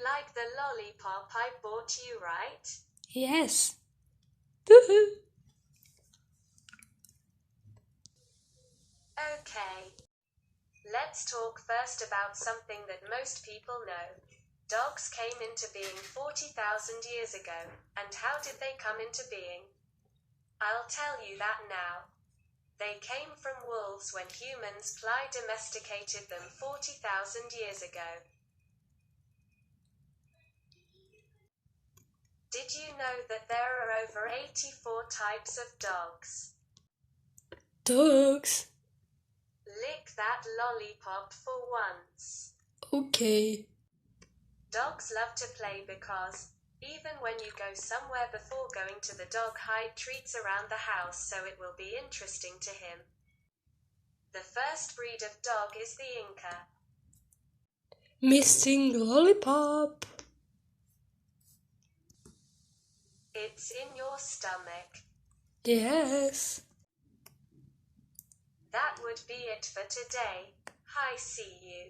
like the lollipop I bought you, right? Yes. Okay. Let's talk first about something that most people know. Dogs came into being 40,000 years ago, and how did they come into being? I'll tell you that now. They came from wolves when humans domesticated them 40,000 years ago. Did you know that there are over 84 types of dogs? Dogs. Lick that lollipop for once. Okay. Dogs love to play because, even when you go somewhere before going to the dog hide treats around the house so it will be interesting to him. The first breed of dog is the Inca. Missing lollipop. It's in your stomach. Yes. That would be it for today. Hi, see you.